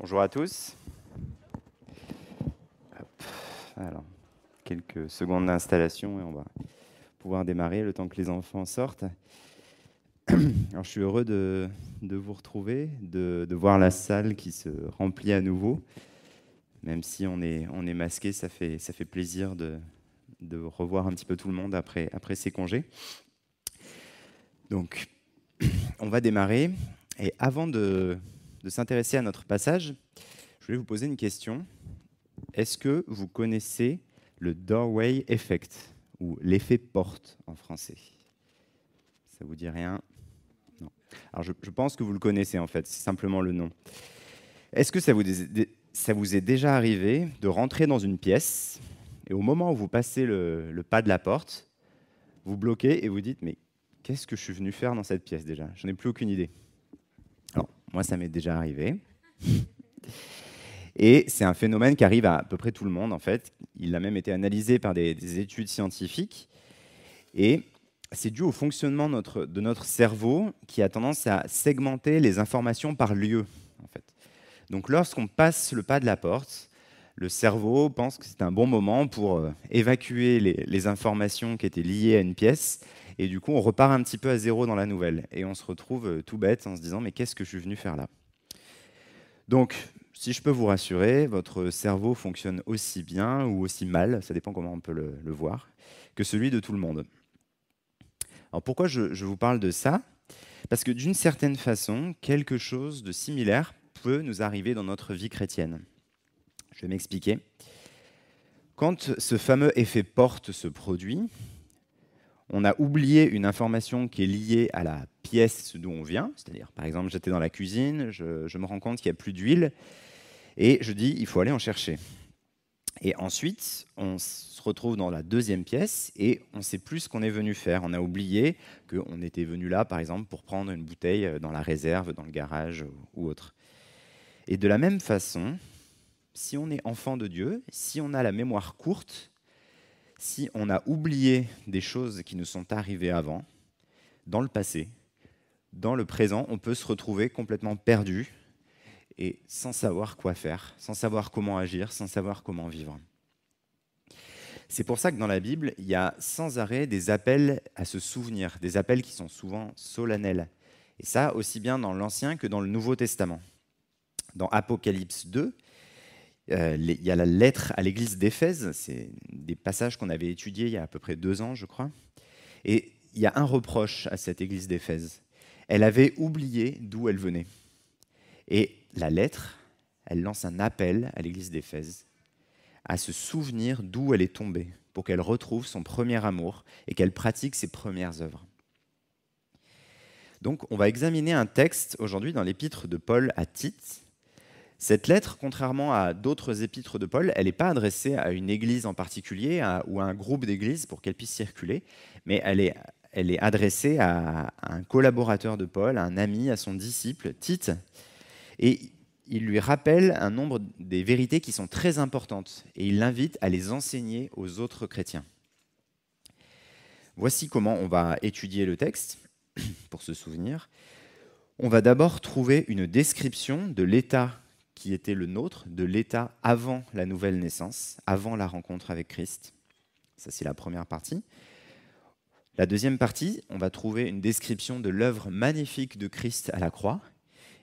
Bonjour à tous. Hop. Alors, quelques secondes d'installation et on va pouvoir démarrer le temps que les enfants sortent. Alors, je suis heureux de vous retrouver, de voir la salle qui se remplit à nouveau. Même si on est masqué, ça fait plaisir de revoir un petit peu tout le monde après ces congés. Donc, on va démarrer. Et avant de s'intéresser à notre passage, je voulais vous poser une question. Est-ce que vous connaissez le doorway effect, ou l'effet porte en français? Ça vous dit rien? Non. Alors je pense que vous le connaissez en fait, c'est simplement le nom. Est-ce que ça vous est déjà arrivé de rentrer dans une pièce et au moment où vous passez le pas de la porte, vous bloquez et vous dites mais qu'est-ce que je suis venu faire dans cette pièce déjà? J'en ai plus aucune idée. Alors moi ça m'est déjà arrivé. Et c'est un phénomène qui arrive à peu près tout le monde, en fait. Il a même été analysé par des études scientifiques. Et c'est dû au fonctionnement de notre cerveau qui a tendance à segmenter les informations par lieu, en fait. Donc lorsqu'on passe le pas de la porte, le cerveau pense que c'est un bon moment pour évacuer les informations qui étaient liées à une pièce. Et du coup, on repart un petit peu à zéro dans la nouvelle. Et on se retrouve tout bête en se disant « mais qu'est-ce que je suis venu faire là ?» Donc, si je peux vous rassurer, votre cerveau fonctionne aussi bien ou aussi mal, ça dépend comment on peut le voir, que celui de tout le monde. Alors pourquoi je vous parle de ça? Parce que d'une certaine façon, quelque chose de similaire peut nous arriver dans notre vie chrétienne. Je vais m'expliquer. Quand ce fameux effet porte se produit, on a oublié une information qui est liée à la pièce d'où on vient, c'est-à-dire, par exemple, j'étais dans la cuisine, je me rends compte qu'il n'y a plus d'huile, et je dis, il faut aller en chercher. Et ensuite, on se retrouve dans la deuxième pièce, et on ne sait plus ce qu'on est venu faire. On a oublié qu'on était venu là, par exemple, pour prendre une bouteille dans la réserve, dans le garage ou autre. Et de la même façon, si on est enfant de Dieu, si on a la mémoire courte, si on a oublié des choses qui nous sont arrivées avant, dans le passé, dans le présent, on peut se retrouver complètement perdu et sans savoir quoi faire, sans savoir comment agir, sans savoir comment vivre. C'est pour ça que dans la Bible, il y a sans arrêt des appels à se souvenir, des appels qui sont souvent solennels. Et ça, aussi bien dans l'Ancien que dans le Nouveau Testament. Dans Apocalypse 2, il y a la lettre à l'église d'Éphèse, c'est des passages qu'on avait étudiés il y a à peu près 2 ans, je crois. Et il y a un reproche à cette église d'Éphèse. Elle avait oublié d'où elle venait. Et la lettre, elle lance un appel à l'église d'Éphèse à se souvenir d'où elle est tombée, pour qu'elle retrouve son premier amour et qu'elle pratique ses premières œuvres. Donc, on va examiner un texte aujourd'hui dans l'épître de Paul à Tite. Cette lettre, contrairement à d'autres épîtres de Paul, elle n'est pas adressée à une église en particulier ou à un groupe d'églises pour qu'elle puisse circuler, mais elle est adressée à un collaborateur de Paul, à un ami, à son disciple, Tite. Et il lui rappelle un nombre des vérités qui sont très importantes et il l'invite à les enseigner aux autres chrétiens. Voici comment on va étudier le texte, pour se souvenir. On va d'abord trouver une description de l'état qui était le nôtre, de l'état avant la nouvelle naissance, avant la rencontre avec Christ. Ça, c'est la première partie. La deuxième partie, on va trouver une description de l'œuvre magnifique de Christ à la croix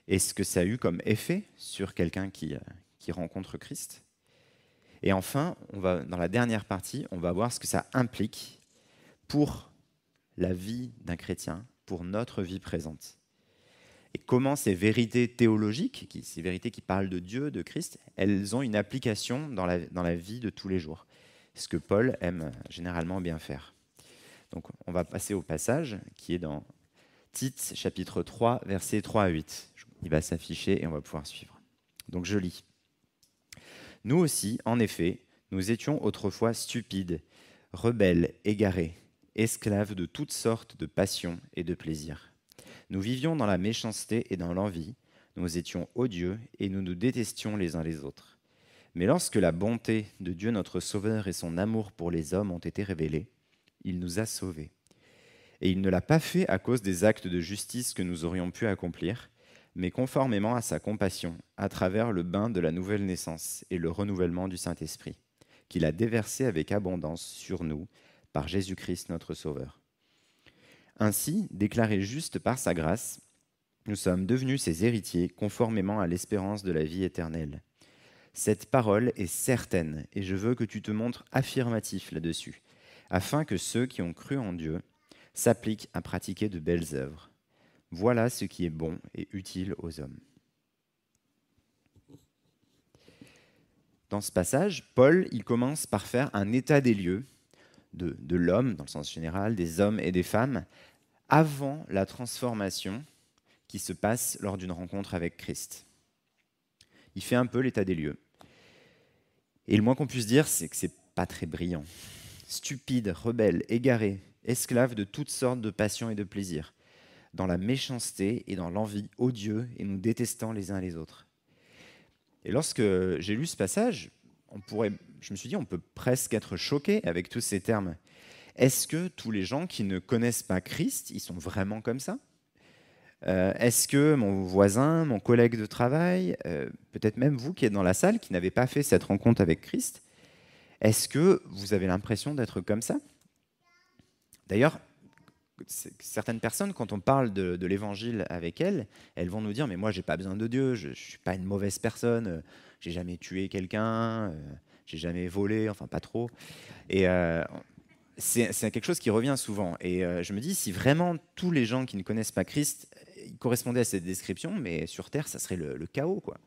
et ce que ça a eu comme effet sur quelqu'un qui rencontre Christ. Et enfin, dans la dernière partie, on va voir ce que ça implique pour la vie d'un chrétien, pour notre vie présente. Et comment ces vérités théologiques, ces vérités qui parlent de Dieu, de Christ, elles ont une application dans la vie de tous les jours. Ce que Paul aime généralement bien faire. Donc on va passer au passage qui est dans Tite, chapitre 3, versets 3 à 8. Il va s'afficher et on va pouvoir suivre. Donc je lis. « Nous aussi, en effet, nous étions autrefois stupides, rebelles, égarés, esclaves de toutes sortes de passions et de plaisirs. Nous vivions dans la méchanceté et dans l'envie, nous étions odieux et nous nous détestions les uns les autres. Mais lorsque la bonté de Dieu notre Sauveur et son amour pour les hommes ont été révélés, il nous a sauvés. Et il ne l'a pas fait à cause des actes de justice que nous aurions pu accomplir, mais conformément à sa compassion, à travers le bain de la nouvelle naissance et le renouvellement du Saint-Esprit, qu'il a déversé avec abondance sur nous par Jésus-Christ notre Sauveur. Ainsi, déclarés justes par sa grâce, nous sommes devenus ses héritiers conformément à l'espérance de la vie éternelle. Cette parole est certaine et je veux que tu te montres affirmatif là-dessus, afin que ceux qui ont cru en Dieu s'appliquent à pratiquer de belles œuvres. Voilà ce qui est bon et utile aux hommes. Dans ce passage, Paul il commence par faire un état des lieux de l'homme, dans le sens général, des hommes et des femmes, avant la transformation qui se passe lors d'une rencontre avec Christ. Il fait un peu l'état des lieux. Et le moins qu'on puisse dire, c'est que c'est pas très brillant. Stupide, rebelle, égaré, esclave de toutes sortes de passions et de plaisirs, dans la méchanceté et dans l'envie odieux et nous détestant les uns les autres. Et lorsque j'ai lu ce passage, je me suis dit, on peut presque être choqué avec tous ces termes. Est-ce que tous les gens qui ne connaissent pas Christ, ils sont vraiment comme ça ? Est-ce que mon voisin, mon collègue de travail, peut-être même vous qui êtes dans la salle, qui n'avez pas fait cette rencontre avec Christ, est-ce que vous avez l'impression d'être comme ça ? D'ailleurs, certaines personnes, quand on parle de l'évangile avec elles, elles vont nous dire « mais moi, j'ai pas besoin de Dieu, je ne suis pas une mauvaise personne, j'ai jamais tué quelqu'un, j'ai jamais volé, enfin pas trop. » Et c'est quelque chose qui revient souvent. Et je me dis, si vraiment tous les gens qui ne connaissent pas Christ ils correspondaient à cette description, mais sur Terre, ça serait le chaos, quoi.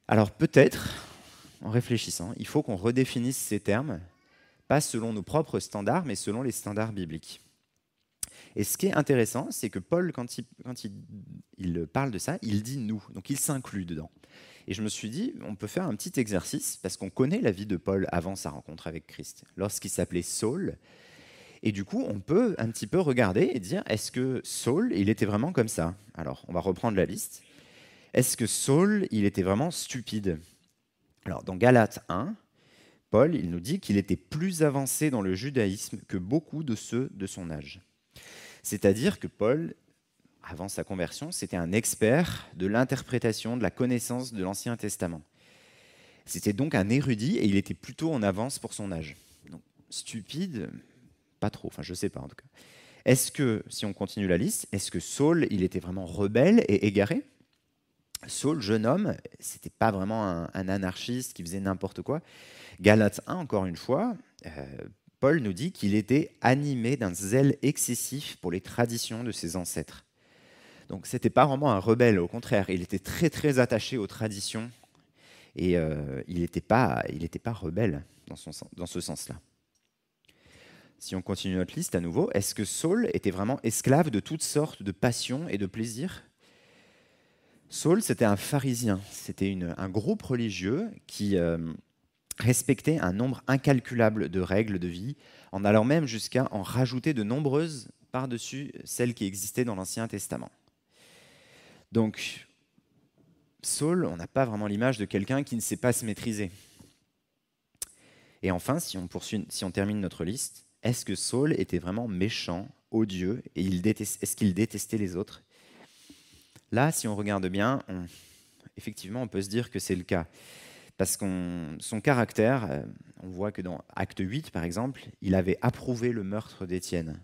Alors peut-être, en réfléchissant, il faut qu'on redéfinisse ces termes, pas selon nos propres standards, mais selon les standards bibliques. Et ce qui est intéressant, c'est que Paul, quand il parle de ça, il dit « nous », donc il s'inclut dedans. Et je me suis dit, on peut faire un petit exercice, parce qu'on connaît la vie de Paul avant sa rencontre avec Christ, lorsqu'il s'appelait Saul. Et du coup, on peut un petit peu regarder et dire, est-ce que Saul, il était vraiment comme ça ? Alors, on va reprendre la liste. Est-ce que Saul, il était vraiment stupide ? Alors, dans Galates 1, Paul, il nous dit qu'il était plus avancé dans le judaïsme que beaucoup de ceux de son âge. C'est-à-dire que Paul, avant sa conversion, c'était un expert de l'interprétation, de la connaissance de l'Ancien Testament. C'était donc un érudit et il était plutôt en avance pour son âge. Donc, stupide, pas trop, enfin je ne sais pas en tout cas. Est-ce que, si on continue la liste, est-ce que Saul, il était vraiment rebelle et égaré ? Saul, jeune homme, c'était pas vraiment un anarchiste qui faisait n'importe quoi. Galates 1, encore une fois, Paul nous dit qu'il était animé d'un zèle excessif pour les traditions de ses ancêtres. Donc c'était pas vraiment un rebelle, au contraire, il était très très attaché aux traditions et il n'était pas rebelle dans ce sens-là. Si on continue notre liste à nouveau, est-ce que Saul était vraiment esclave de toutes sortes de passions et de plaisirs ? Saul, c'était un pharisien, c'était un groupe religieux qui respectait un nombre incalculable de règles de vie, en allant même jusqu'à en rajouter de nombreuses par-dessus celles qui existaient dans l'Ancien Testament. Donc, Saul, on n'a pas vraiment l'image de quelqu'un qui ne sait pas se maîtriser. Et enfin, si on termine notre liste, est-ce que Saul était vraiment méchant, odieux, et est-ce qu'il détestait les autres ? Là, si on regarde bien, effectivement, on peut se dire que c'est le cas. Parce que son caractère, on voit que dans Acte 8, par exemple, il avait approuvé le meurtre d'Étienne.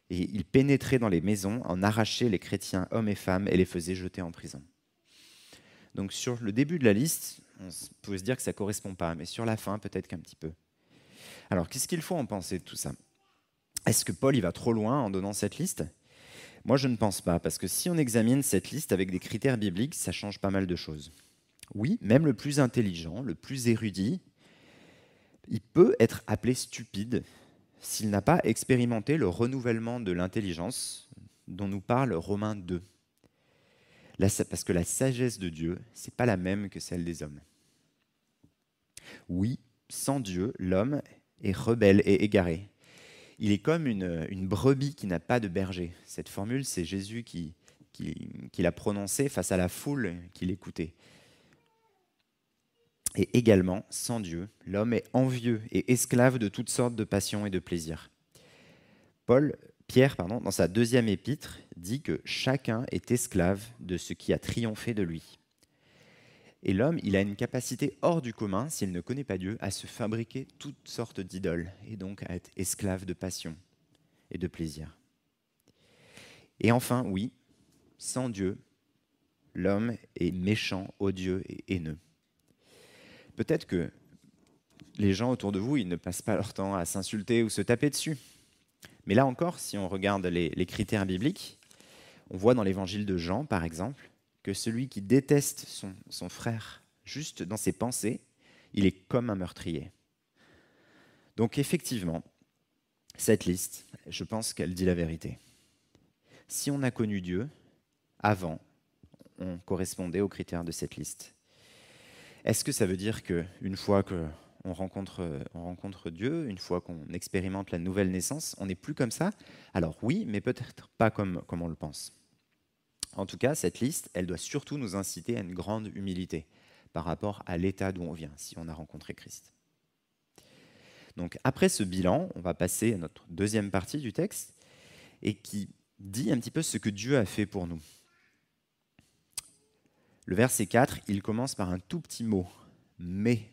Et il pénétrait dans les maisons, en arrachait les chrétiens, hommes et femmes, et les faisait jeter en prison. Donc sur le début de la liste, on peut se dire que ça ne correspond pas, mais sur la fin, peut-être qu'un petit peu. Alors, qu'est-ce qu'il faut en penser de tout ça ? Est-ce que Paul il va trop loin en donnant cette liste ? Moi, je ne pense pas, parce que si on examine cette liste avec des critères bibliques, ça change pas mal de choses. Oui, même le plus intelligent, le plus érudit, il peut être appelé stupide s'il n'a pas expérimenté le renouvellement de l'intelligence dont nous parle Romains 2. Parce que la sagesse de Dieu, ce n'est pas la même que celle des hommes. Oui, sans Dieu, l'homme est rebelle et égaré. Il est comme une brebis qui n'a pas de berger. Cette formule, c'est Jésus qui l'a prononcée face à la foule qui l'écoutait. Et également, sans Dieu, l'homme est envieux et esclave de toutes sortes de passions et de plaisirs. Pierre, dans sa deuxième épître, dit que chacun est esclave de ce qui a triomphé de lui. Et l'homme, il a une capacité hors du commun, s'il ne connaît pas Dieu, à se fabriquer toutes sortes d'idoles, et donc à être esclave de passion et de plaisir. Et enfin, oui, sans Dieu, l'homme est méchant, odieux et haineux. Peut-être que les gens autour de vous, ils ne passent pas leur temps à s'insulter ou se taper dessus. Mais là encore, si on regarde les critères bibliques, on voit dans l'évangile de Jean, par exemple, que celui qui déteste son frère juste dans ses pensées, il est comme un meurtrier. Donc effectivement, cette liste, je pense qu'elle dit la vérité. Si on a connu Dieu, avant, on correspondait aux critères de cette liste. Est-ce que ça veut dire qu'une fois qu'on rencontre Dieu, une fois qu'on expérimente la nouvelle naissance, on n'est plus comme ça? Alors oui, mais peut-être pas comme on le pense. En tout cas, cette liste, elle doit surtout nous inciter à une grande humilité par rapport à l'état d'où on vient, si on a rencontré Christ. Donc après ce bilan, on va passer à notre deuxième partie du texte, et qui dit un petit peu ce que Dieu a fait pour nous. Le verset 4, il commence par un tout petit mot, « mais »,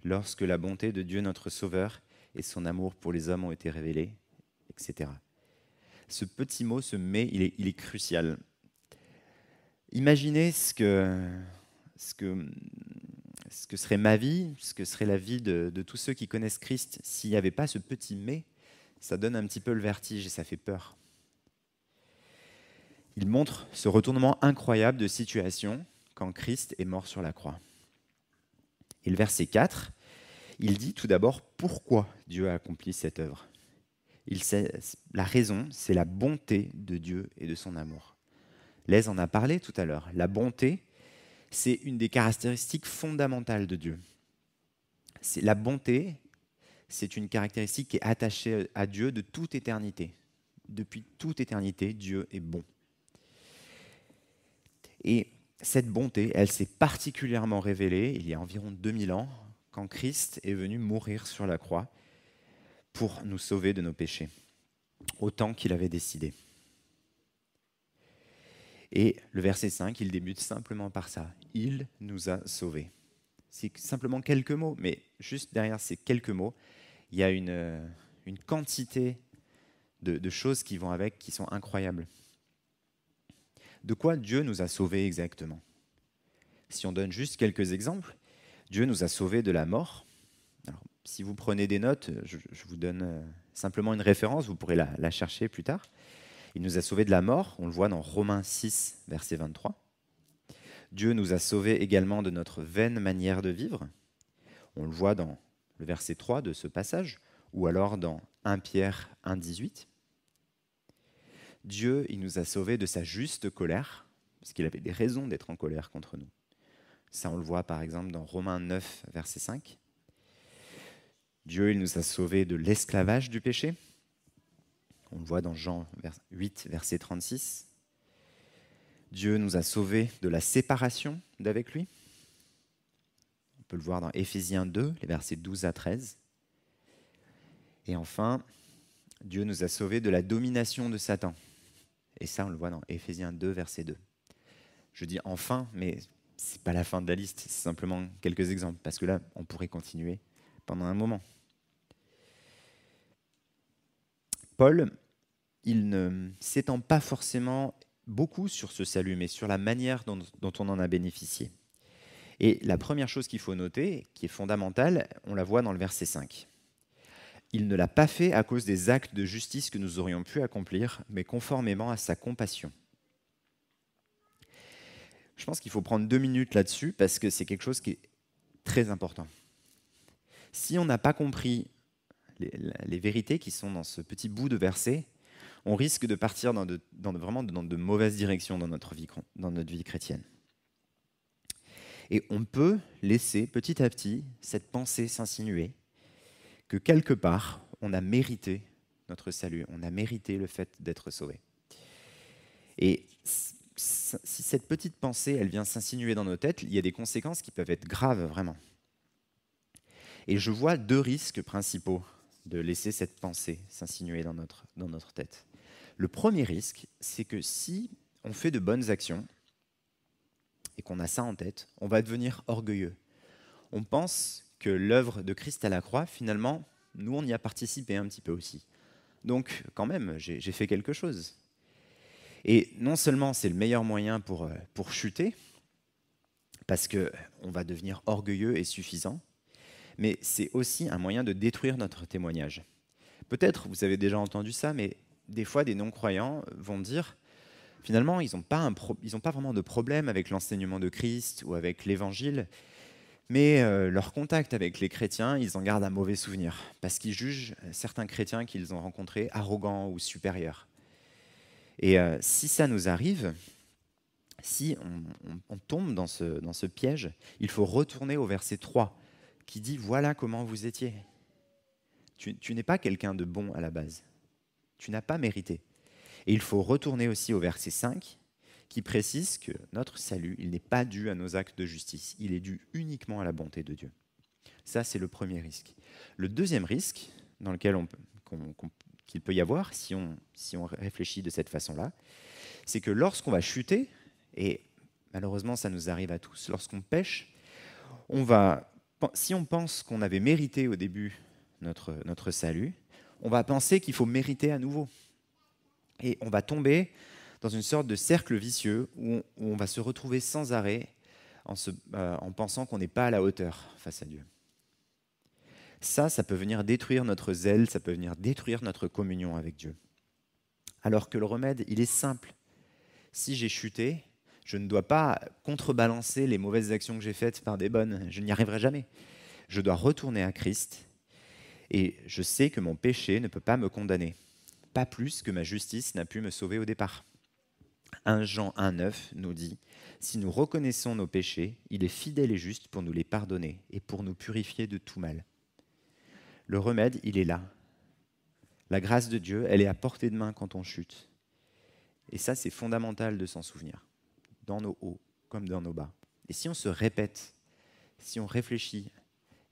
lorsque la bonté de Dieu notre Sauveur et son amour pour les hommes ont été révélés, etc. Ce petit mot, ce « mais », il est crucial. Imaginez ce que serait ma vie, ce que serait la vie de tous ceux qui connaissent Christ. S'il n'y avait pas ce petit « mais », ça donne un petit peu le vertige et ça fait peur. Il montre ce retournement incroyable de situation quand Christ est mort sur la croix. Et le verset 4, il dit tout d'abord pourquoi Dieu a accompli cette œuvre. La raison, c'est la bonté de Dieu et de son amour. Lez en a parlé tout à l'heure. La bonté, c'est une des caractéristiques fondamentales de Dieu. La bonté, c'est une caractéristique qui est attachée à Dieu de toute éternité. Depuis toute éternité, Dieu est bon. Et cette bonté, elle s'est particulièrement révélée il y a environ 2000 ans, quand Christ est venu mourir sur la croix pour nous sauver de nos péchés, autant qu'il avait décidé. Et le verset 5, il débute simplement par ça. Il nous a sauvés. C'est simplement quelques mots, mais juste derrière ces quelques mots, il y a une quantité de choses qui vont avec, qui sont incroyables. De quoi Dieu nous a sauvés exactement? Si on donne juste quelques exemples, Dieu nous a sauvés de la mort. Alors, si vous prenez des notes, je vous donne simplement une référence, vous pourrez la chercher plus tard. Il nous a sauvés de la mort, on le voit dans Romains 6, verset 23. Dieu nous a sauvés également de notre vaine manière de vivre. On le voit dans le verset 3 de ce passage, ou alors dans 1 Pierre 1, 18. Dieu, il nous a sauvés de sa juste colère, parce qu'il avait des raisons d'être en colère contre nous. Ça, on le voit par exemple dans Romains 9, verset 5. Dieu, il nous a sauvés de l'esclavage du péché. On le voit dans Jean 8, verset 36. Dieu nous a sauvés de la séparation d'avec lui. On peut le voir dans Éphésiens 2, les versets 12 à 13. Et enfin, Dieu nous a sauvés de la domination de Satan. Et ça, on le voit dans Éphésiens 2, verset 2. Je dis enfin, mais ce n'est pas la fin de la liste, c'est simplement quelques exemples, parce que là, on pourrait continuer pendant un moment. Paul, il ne s'étend pas forcément beaucoup sur ce salut, mais sur la manière dont on en a bénéficié. Et la première chose qu'il faut noter, qui est fondamentale, on la voit dans le verset 5. Il ne l'a pas fait à cause des actes de justice que nous aurions pu accomplir, mais conformément à sa compassion. Je pense qu'il faut prendre 2 minutes là-dessus, parce que c'est quelque chose qui est très important. Si on n'a pas compris les vérités qui sont dans ce petit bout de verset, on risque de partir vraiment dans de mauvaises directions dans notre vie chrétienne. Et on peut laisser petit à petit cette pensée s'insinuer que quelque part, on a mérité notre salut, on a mérité le fait d'être sauvé. Et si cette petite pensée, elle vient s'insinuer dans nos têtes, il y a des conséquences qui peuvent être graves, vraiment. Et je vois 2 risques principaux de laisser cette pensée s'insinuer dans notre tête. Le premier risque, c'est que si on fait de bonnes actions et qu'on a ça en tête, on va devenir orgueilleux. On pense que l'œuvre de Christ à la croix, finalement, nous, on y a participé un petit peu aussi. Donc, quand même, j'ai fait quelque chose. Et non seulement c'est le meilleur moyen pour chuter, parce qu'on va devenir orgueilleux et suffisant, mais c'est aussi un moyen de détruire notre témoignage. Peut-être, vous avez déjà entendu ça, mais des fois, des non-croyants vont dire, finalement, ils n'ont pas vraiment de problème avec l'enseignement de Christ ou avec l'Évangile, mais leur contact avec les chrétiens, ils en gardent un mauvais souvenir, parce qu'ils jugent certains chrétiens qu'ils ont rencontrés arrogants ou supérieurs. Et si ça nous arrive, si on tombe dans ce piège, il faut retourner au verset 3, qui dit « Voilà comment vous étiez ». Tu n'es pas quelqu'un de bon à la base. Tu n'as pas mérité. Et il faut retourner aussi au verset 5, qui précise que notre salut, il n'est pas dû à nos actes de justice. Il est dû uniquement à la bonté de Dieu. Ça, c'est le premier risque. Le deuxième risque, dans lequel qu'il peut y avoir, si on réfléchit de cette façon-là, c'est que lorsqu'on va chuter, et malheureusement, ça nous arrive à tous, lorsqu'on pêche, si on pense qu'on avait mérité au début notre salut, on va penser qu'il faut mériter à nouveau. Et on va tomber dans une sorte de cercle vicieux où on va se retrouver sans arrêt en pensant qu'on n'est pas à la hauteur face à Dieu. Ça peut venir détruire notre zèle, ça peut venir détruire notre communion avec Dieu. Alors que le remède, il est simple. Si j'ai chuté, je ne dois pas contrebalancer les mauvaises actions que j'ai faites par des bonnes. Je n'y arriverai jamais. Je dois retourner à Christ et je sais que mon péché ne peut pas me condamner. Pas plus que ma justice n'a pu me sauver au départ. 1 Jean 1,9 nous dit « Si nous reconnaissons nos péchés, il est fidèle et juste pour nous les pardonner et pour nous purifier de tout mal. » Le remède, il est là. La grâce de Dieu, elle est à portée de main quand on chute. Et ça, c'est fondamental de s'en souvenir, dans nos hauts comme dans nos bas. Et si on se répète, si on réfléchit,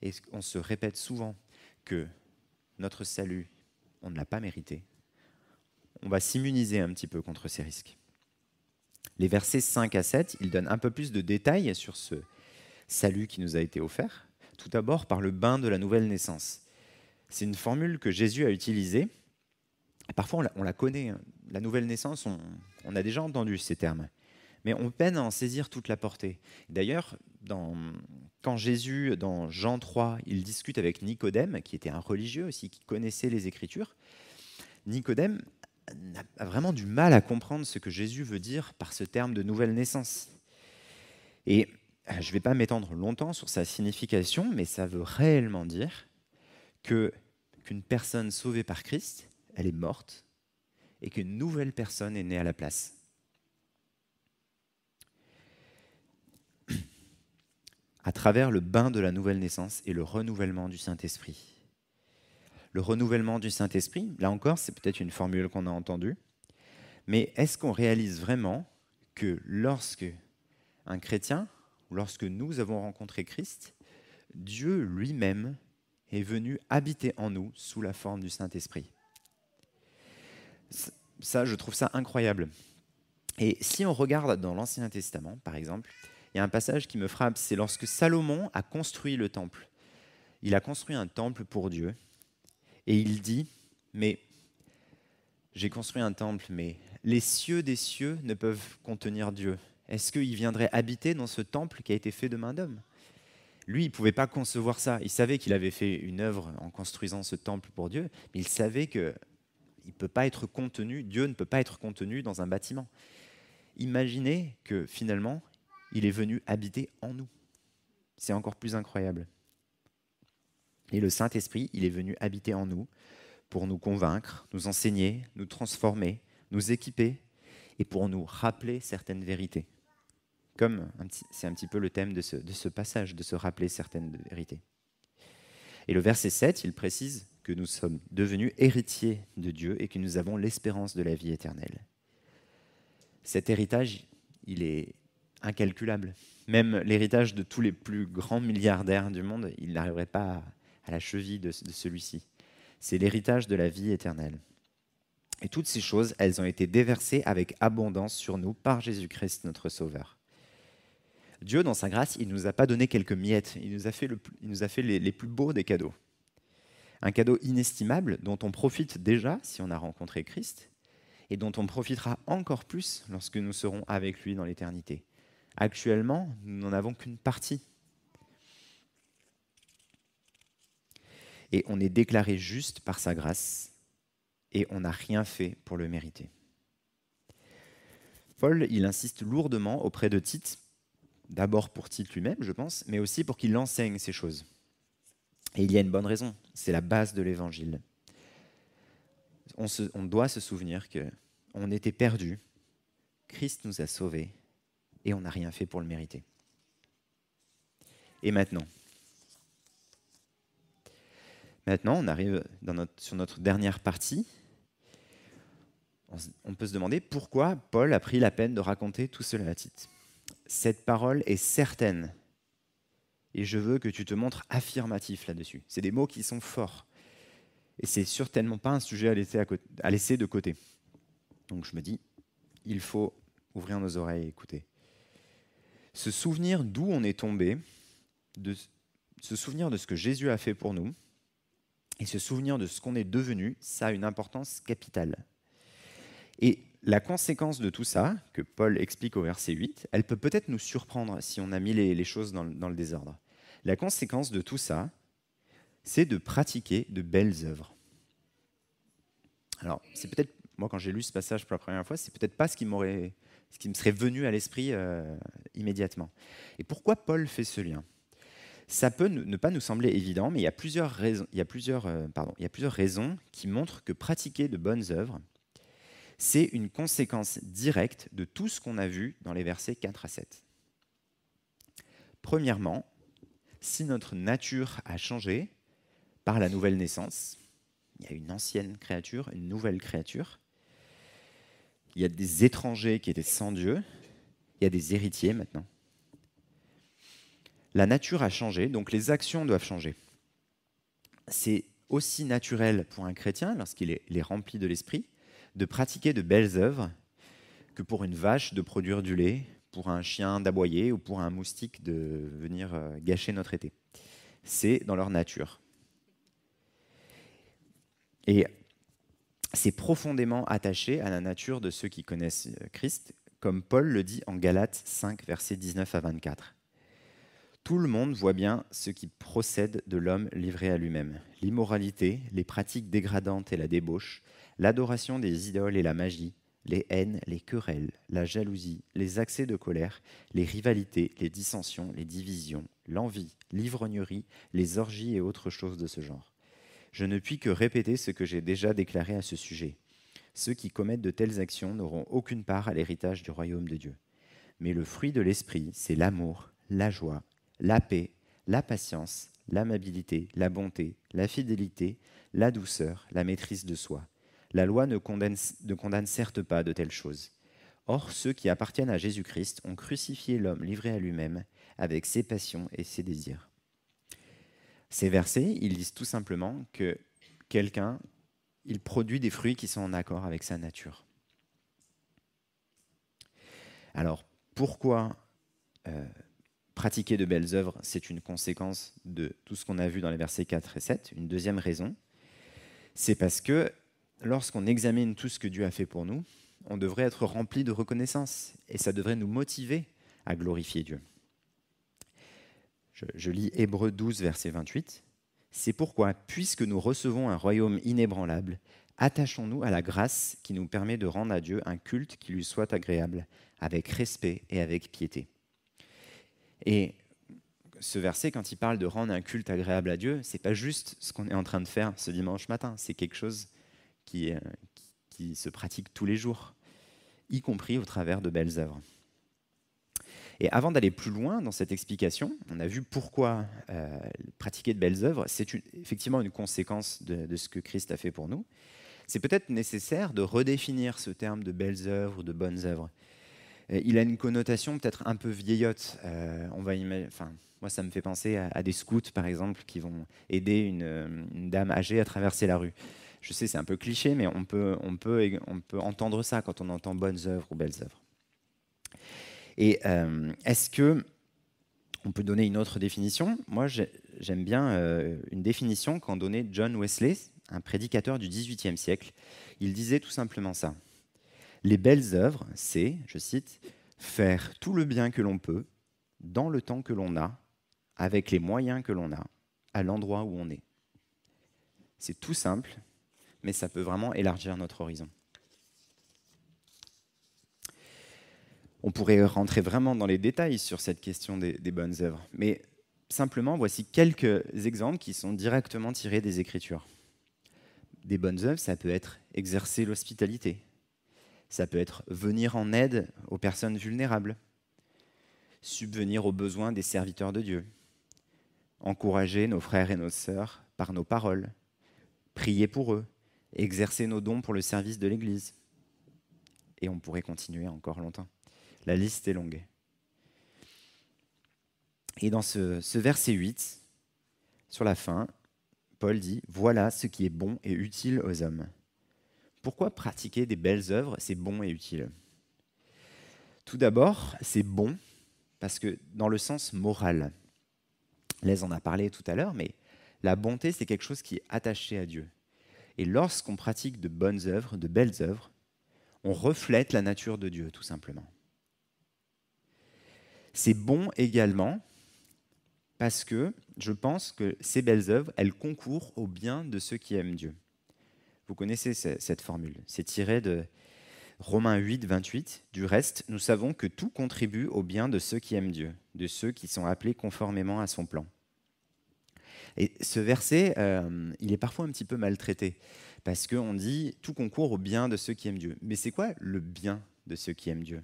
et on se répète souvent que notre salut, on ne l'a pas mérité, on va s'immuniser un petit peu contre ces risques. Les versets 5 à 7, ils donnent un peu plus de détails sur ce salut qui nous a été offert, tout d'abord par le bain de la nouvelle naissance. C'est une formule que Jésus a utilisée. Parfois, on la connaît. La nouvelle naissance, on a déjà entendu ces termes. Mais on peine à en saisir toute la portée. D'ailleurs, quand Jésus, dans Jean 3, il discute avec Nicodème, qui était un religieux aussi, qui connaissait les Écritures, Nicodème a vraiment du mal à comprendre ce que Jésus veut dire par ce terme de nouvelle naissance. Et je ne vais pas m'étendre longtemps sur sa signification, mais ça veut réellement dire qu'une personne sauvée par Christ, elle est morte, et qu'une nouvelle personne est née à la place. À travers le bain de la nouvelle naissance et le renouvellement du Saint-Esprit. Le renouvellement du Saint-Esprit, là encore, c'est peut-être une formule qu'on a entendue, mais est-ce qu'on réalise vraiment que lorsque un chrétien, lorsque nous avons rencontré Christ, Dieu lui-même est venu habiter en nous sous la forme du Saint-Esprit? Ça, je trouve ça incroyable. Et si on regarde dans l'Ancien Testament, par exemple, il y a un passage qui me frappe, c'est lorsque Salomon a construit le temple. Il a construit un temple pour Dieu, et il dit, mais j'ai construit un temple, mais les cieux des cieux ne peuvent contenir Dieu. Est-ce qu'il viendrait habiter dans ce temple qui a été fait de main d'homme? Lui, il ne pouvait pas concevoir ça. Il savait qu'il avait fait une œuvre en construisant ce temple pour Dieu, mais il savait que il peut pas être contenu, Dieu ne peut pas être contenu dans un bâtiment. Imaginez que finalement, il est venu habiter en nous. C'est encore plus incroyable. Et le Saint-Esprit, il est venu habiter en nous pour nous convaincre, nous enseigner, nous transformer, nous équiper et pour nous rappeler certaines vérités. C'est un petit peu le thème de ce passage, de se rappeler certaines vérités. Et le verset 7, il précise que nous sommes devenus héritiers de Dieu et que nous avons l'espérance de la vie éternelle. Cet héritage, il est incalculable. Même l'héritage de tous les plus grands milliardaires du monde, il n'arriverait pas à la cheville de celui-ci. C'est l'héritage de la vie éternelle. Et toutes ces choses, elles ont été déversées avec abondance sur nous par Jésus-Christ, notre Sauveur. Dieu, dans sa grâce, il ne nous a pas donné quelques miettes, il nous a fait les plus beaux des cadeaux. Un cadeau inestimable dont on profite déjà si on a rencontré Christ et dont on profitera encore plus lorsque nous serons avec lui dans l'éternité. Actuellement, nous n'en avons qu'une partie. Et on est déclaré juste par sa grâce et on n'a rien fait pour le mériter. Paul, il insiste lourdement auprès de Tite, d'abord pour Tite lui-même, je pense, mais aussi pour qu'il enseigne ces choses. Et il y a une bonne raison, c'est la base de l'Évangile. On doit se souvenir qu'on était perdus, Christ nous a sauvés, et on n'a rien fait pour le mériter. Et maintenant, on arrive sur notre dernière partie. On peut se demander pourquoi Paul a pris la peine de raconter tout cela à Tite. Cette parole est certaine, et je veux que tu te montres affirmatif là-dessus. C'est des mots qui sont forts, et c'est certainement pas un sujet à laisser de côté. Donc je me dis, il faut ouvrir nos oreilles et écouter. Se souvenir d'où on est tombé, se souvenir de ce que Jésus a fait pour nous, et se souvenir de ce qu'on est devenu, ça a une importance capitale. Et la conséquence de tout ça, que Paul explique au verset 8, elle peut peut-être nous surprendre si on a mis les choses dans le désordre. La conséquence de tout ça, c'est de pratiquer de belles œuvres. Alors, c'est peut-être, moi quand j'ai lu ce passage pour la première fois, c'est peut-être pas ce qui me serait venu à l'esprit immédiatement. Et pourquoi Paul fait ce lien ? Ça peut ne pas nous sembler évident, mais il y a plusieurs raisons qui montrent que pratiquer de bonnes œuvres, c'est une conséquence directe de tout ce qu'on a vu dans les versets 4 à 7. Premièrement, si notre nature a changé par la nouvelle naissance, il y a une ancienne créature, une nouvelle créature, il y a des étrangers qui étaient sans Dieu, il y a des héritiers maintenant. La nature a changé, donc les actions doivent changer. C'est aussi naturel pour un chrétien, lorsqu'il est rempli de l'esprit, de pratiquer de belles œuvres que pour une vache de produire du lait, pour un chien d'aboyer ou pour un moustique de venir gâcher notre été. C'est dans leur nature. Et c'est profondément attaché à la nature de ceux qui connaissent Christ, comme Paul le dit en Galates 5, versets 19 à 24. Tout le monde voit bien ce qui procède de l'homme livré à lui-même. L'immoralité, les pratiques dégradantes et la débauche, l'adoration des idoles et la magie, les haines, les querelles, la jalousie, les accès de colère, les rivalités, les dissensions, les divisions, l'envie, l'ivrognerie, les orgies et autres choses de ce genre. Je ne puis que répéter ce que j'ai déjà déclaré à ce sujet. Ceux qui commettent de telles actions n'auront aucune part à l'héritage du royaume de Dieu. Mais le fruit de l'esprit, c'est l'amour, la joie, la paix, la patience, l'amabilité, la bonté, la fidélité, la douceur, la maîtrise de soi. La loi ne condamne certes pas de telles choses. Or, ceux qui appartiennent à Jésus-Christ ont crucifié l'homme livré à lui-même avec ses passions et ses désirs. Ces versets, ils disent tout simplement que quelqu'un, il produit des fruits qui sont en accord avec sa nature. Alors, pourquoi pratiquer de belles œuvres, c'est une conséquence de tout ce qu'on a vu dans les versets 4 et 7. Une deuxième raison, c'est parce que lorsqu'on examine tout ce que Dieu a fait pour nous, on devrait être rempli de reconnaissance et ça devrait nous motiver à glorifier Dieu. Je lis Hébreux 12, verset 28. « C'est pourquoi, puisque nous recevons un royaume inébranlable, attachons-nous à la grâce qui nous permet de rendre à Dieu un culte qui lui soit agréable, avec respect et avec piété. » Et ce verset, quand il parle de rendre un culte agréable à Dieu, ce n'est pas juste ce qu'on est en train de faire ce dimanche matin, c'est quelque chose qui se pratique tous les jours, y compris au travers de belles œuvres. Et avant d'aller plus loin dans cette explication, on a vu pourquoi pratiquer de belles œuvres, c'est effectivement une conséquence de ce que Christ a fait pour nous. C'est peut-être nécessaire de redéfinir ce terme de belles œuvres ou de bonnes œuvres. Il a une connotation peut-être un peu vieillotte. Moi, ça me fait penser à des scouts, par exemple, qui vont aider une dame âgée à traverser la rue. Je sais, c'est un peu cliché, mais on peut entendre ça quand on entend bonnes œuvres ou belles œuvres. Et est-ce que on peut donner une autre définition? Moi, j'aime bien une définition qu'en donnait John Wesley, un prédicateur du XVIIIe siècle. Il disait tout simplement ça. Les belles œuvres, c'est, je cite, « faire tout le bien que l'on peut, dans le temps que l'on a, avec les moyens que l'on a, à l'endroit où on est. » C'est tout simple, mais ça peut vraiment élargir notre horizon. On pourrait rentrer vraiment dans les détails sur cette question des bonnes œuvres, mais simplement, voici quelques exemples qui sont directement tirés des Écritures. Des bonnes œuvres, ça peut être exercer l'hospitalité, ça peut être venir en aide aux personnes vulnérables, subvenir aux besoins des serviteurs de Dieu, encourager nos frères et nos sœurs par nos paroles, prier pour eux, exercer nos dons pour le service de l'Église. Et on pourrait continuer encore longtemps. La liste est longue. Et dans ce verset 8, sur la fin, Paul dit « Voilà ce qui est bon et utile aux hommes ». Pourquoi pratiquer des belles œuvres, c'est bon et utile? Tout d'abord, c'est bon parce que dans le sens moral, Les en a parlé tout à l'heure, mais la bonté, c'est quelque chose qui est attaché à Dieu. Et lorsqu'on pratique de bonnes œuvres, de belles œuvres, on reflète la nature de Dieu, tout simplement. C'est bon également parce que je pense que ces belles œuvres, elles concourent au bien de ceux qui aiment Dieu. Vous connaissez cette formule. C'est tiré de Romains 8, 28. Du reste, nous savons que tout contribue au bien de ceux qui aiment Dieu, de ceux qui sont appelés conformément à son plan. Et ce verset, il est parfois un petit peu maltraité, parce qu'on dit « tout concourt au bien de ceux qui aiment Dieu ». Mais c'est quoi le bien de ceux qui aiment Dieu?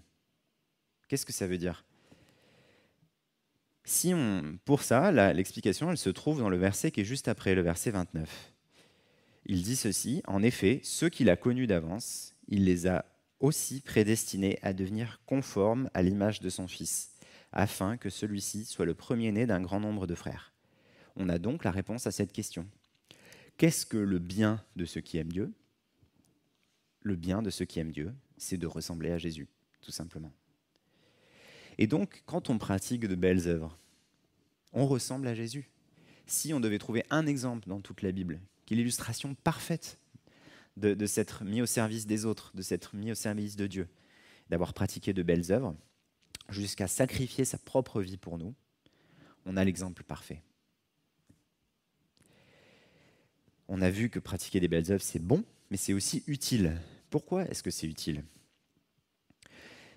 Qu'est-ce que ça veut dire? Pour ça, l'explication, elle se trouve dans le verset qui est juste après, le verset 29. Il dit ceci, « En effet, ceux qu'il a connus d'avance, il les a aussi prédestinés à devenir conformes à l'image de son Fils, afin que celui-ci soit le premier-né d'un grand nombre de frères. » On a donc la réponse à cette question. Qu'est-ce que le bien de ceux qui aiment Dieu? Le bien de ceux qui aiment Dieu, c'est de ressembler à Jésus, tout simplement. Et donc, quand on pratique de belles œuvres, on ressemble à Jésus. Si on devait trouver un exemple dans toute la Bible, qui est l'illustration parfaite de s'être mis au service des autres, de s'être mis au service de Dieu, d'avoir pratiqué de belles œuvres, jusqu'à sacrifier sa propre vie pour nous, on a l'exemple parfait. On a vu que pratiquer des belles œuvres, c'est bon, mais c'est aussi utile. Pourquoi est-ce que c'est utile?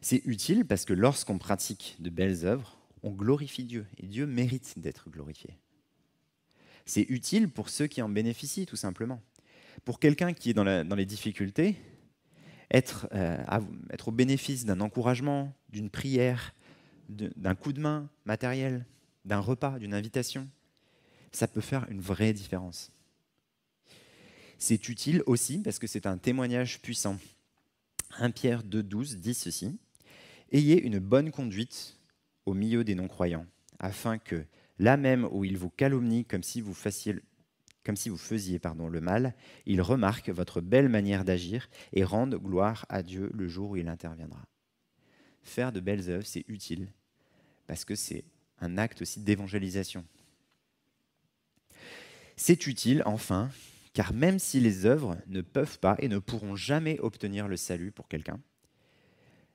C'est utile parce que lorsqu'on pratique de belles œuvres, on glorifie Dieu, et Dieu mérite d'être glorifié. C'est utile pour ceux qui en bénéficient, tout simplement. Pour quelqu'un qui est dans les difficultés, être au bénéfice d'un encouragement, d'une prière, d'un coup de main matériel, d'un repas, d'une invitation, ça peut faire une vraie différence. C'est utile aussi parce que c'est un témoignage puissant. 1 Pierre 2,12 dit ceci, « Ayez une bonne conduite au milieu des non-croyants, afin que, là même où ils vous calomnient comme si vous faisiez le mal, ils remarquent votre belle manière d'agir et rendent gloire à Dieu le jour où il interviendra. » Faire de belles œuvres, c'est utile parce que c'est un acte aussi d'évangélisation. C'est utile, enfin, car même si les œuvres ne peuvent pas et ne pourront jamais obtenir le salut pour quelqu'un,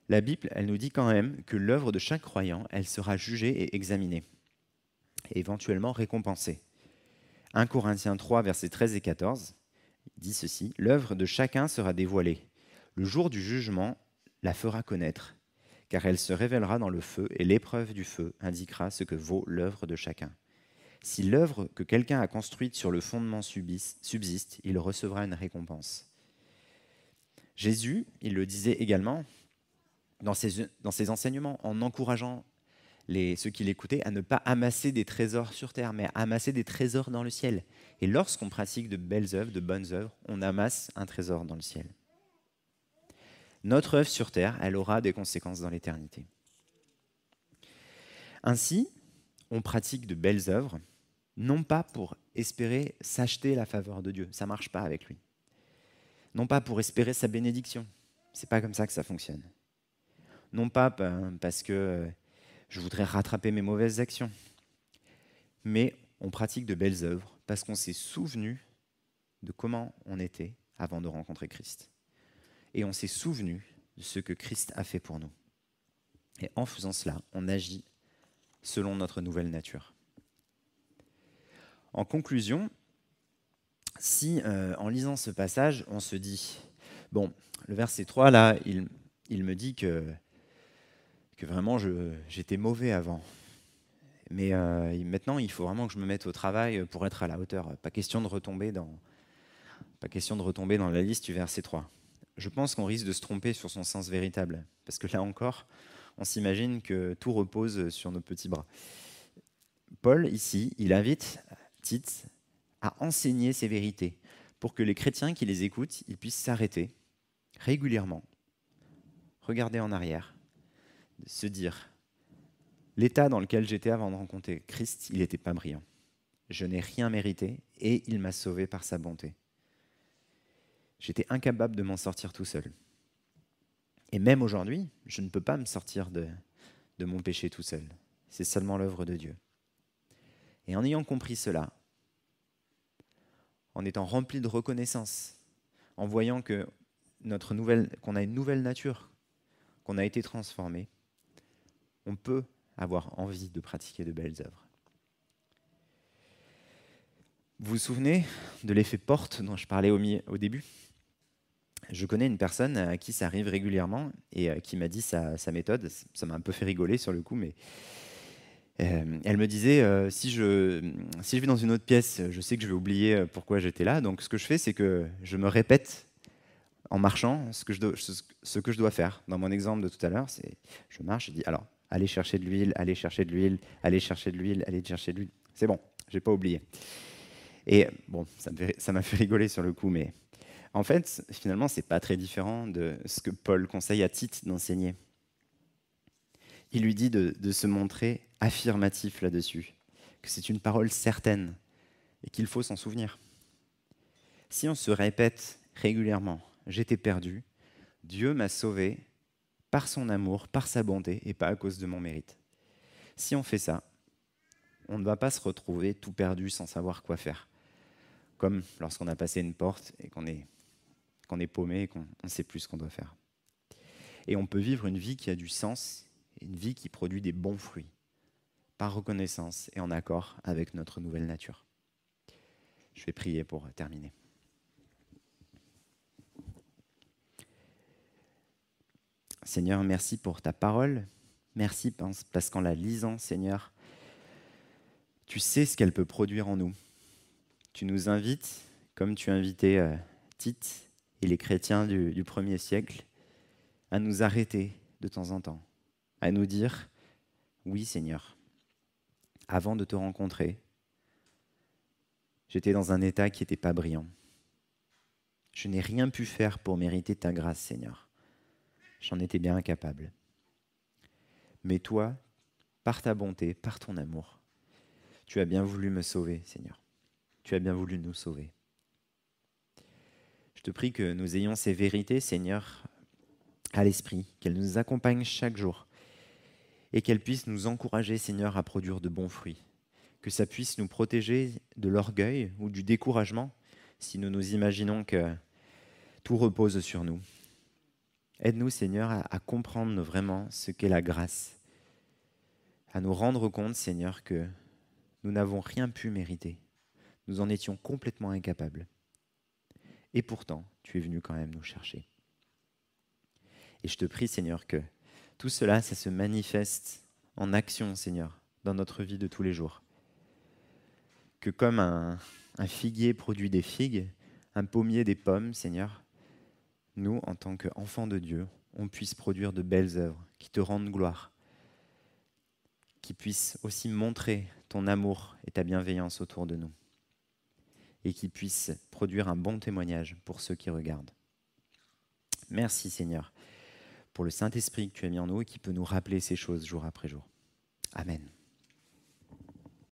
la Bible, elle nous dit quand même que l'œuvre de chaque croyant, elle sera jugée et examinée, et éventuellement récompensée. 1 Corinthiens 3, versets 13 et 14, dit ceci, « L'œuvre de chacun sera dévoilée. Le jour du jugement la fera connaître, car elle se révélera dans le feu, et l'épreuve du feu indiquera ce que vaut l'œuvre de chacun. Si l'œuvre que quelqu'un a construite sur le fondement subsiste, il recevra une récompense. » Jésus, il le disait également dans ses enseignements, en encourageant ceux qui l'écoutaient à ne pas amasser des trésors sur terre, mais à amasser des trésors dans le ciel. Et lorsqu'on pratique de belles œuvres, de bonnes œuvres, on amasse un trésor dans le ciel. Notre œuvre sur terre, elle aura des conséquences dans l'éternité. Ainsi, on pratique de belles œuvres, non pas pour espérer s'acheter la faveur de Dieu, ça ne marche pas avec lui, Non pas pour espérer sa bénédiction. C'est pas comme ça que ça fonctionne. Non pas parce que je voudrais rattraper mes mauvaises actions. Mais on pratique de belles œuvres parce qu'on s'est souvenu de comment on était avant de rencontrer Christ. Et on s'est souvenu de ce que Christ a fait pour nous. Et en faisant cela, on agit selon notre nouvelle nature. En conclusion, si en lisant ce passage, on se dit, bon, le verset 3, là, il me dit que vraiment j'étais mauvais avant. Mais maintenant, il faut vraiment que je me mette au travail pour être à la hauteur. Pas question de retomber dans la liste du verset 3. Je pense qu'on risque de se tromper sur son sens véritable. Parce que là encore, on s'imagine que tout repose sur nos petits bras. Paul, ici, il invite Tite à enseigner ces vérités pour que les chrétiens qui les écoutent, ils puissent s'arrêter régulièrement, regarder en arrière, se dire « L'état dans lequel j'étais avant de rencontrer Christ, il n'était pas brillant. Je n'ai rien mérité et il m'a sauvé par sa bonté. J'étais incapable de m'en sortir tout seul. Et même aujourd'hui, je ne peux pas me sortir de mon péché tout seul. C'est seulement l'œuvre de Dieu. Et en ayant compris cela, en étant rempli de reconnaissance, en voyant qu'on a une nouvelle nature, qu'on a été transformé, on peut avoir envie de pratiquer de belles œuvres. Vous vous souvenez de l'effet porte dont je parlais au début ? Je connais une personne à qui ça arrive régulièrement et qui m'a dit sa méthode. Ça m'a un peu fait rigoler sur le coup, mais elle me disait si je vais dans une autre pièce, je sais que je vais oublier pourquoi j'étais là. Donc ce que je fais, c'est que je me répète en marchant ce que je dois faire. Dans mon exemple de tout à l'heure, c'est je marche, je dis alors allez chercher de l'huile, allez chercher de l'huile, allez chercher de l'huile, allez chercher de l'huile. C'est bon, j'ai pas oublié. Et bon, ça m'a fait rigoler sur le coup, mais en fait, finalement, c'est pas très différent de ce que Paul conseille à Tite d'enseigner. Il lui dit de se montrer affirmatif là-dessus, que c'est une parole certaine et qu'il faut s'en souvenir. Si on se répète régulièrement « j'étais perdu, Dieu m'a sauvé par son amour, par sa bonté et pas à cause de mon mérite ». Si on fait ça, on ne va pas se retrouver tout perdu sans savoir quoi faire. Comme lorsqu'on a passé une porte et qu'on est paumé et qu'on ne sait plus ce qu'on doit faire. Et on peut vivre une vie qui a du sens, une vie qui produit des bons fruits, par reconnaissance et en accord avec notre nouvelle nature. Je vais prier pour terminer. Seigneur, merci pour ta parole. Merci parce qu'en la lisant, Seigneur, tu sais ce qu'elle peut produire en nous. Tu nous invites, comme tu as invité Tite et les chrétiens du 1er siècle, à nous arrêter de temps en temps, à nous dire « Oui, Seigneur, avant de te rencontrer, j'étais dans un état qui n'était pas brillant. Je n'ai rien pu faire pour mériter ta grâce, Seigneur. J'en étais bien incapable. Mais toi, par ta bonté, par ton amour, tu as bien voulu me sauver, Seigneur. Tu as bien voulu nous sauver. Je te prie que nous ayons ces vérités, Seigneur, à l'esprit, qu'elles nous accompagnent chaque jour et qu'elles puissent nous encourager, Seigneur, à produire de bons fruits. Que ça puisse nous protéger de l'orgueil ou du découragement si nous nous imaginons que tout repose sur nous. Aide-nous, Seigneur, à comprendre vraiment ce qu'est la grâce, à nous rendre compte, Seigneur, que nous n'avons rien pu mériter. Nous en étions complètement incapables. Et pourtant, tu es venu quand même nous chercher. Et je te prie, Seigneur, que tout cela, ça se manifeste en action, Seigneur, dans notre vie de tous les jours. Que comme un figuier produit des figues, un pommier des pommes, Seigneur, nous, en tant qu'enfants de Dieu, on puisse produire de belles œuvres qui te rendent gloire, qui puissent aussi montrer ton amour et ta bienveillance autour de nous, et qui puissent produire un bon témoignage pour ceux qui regardent. Merci, Seigneur, pour le Saint-Esprit que tu as mis en nous et qui peut nous rappeler ces choses jour après jour. Amen.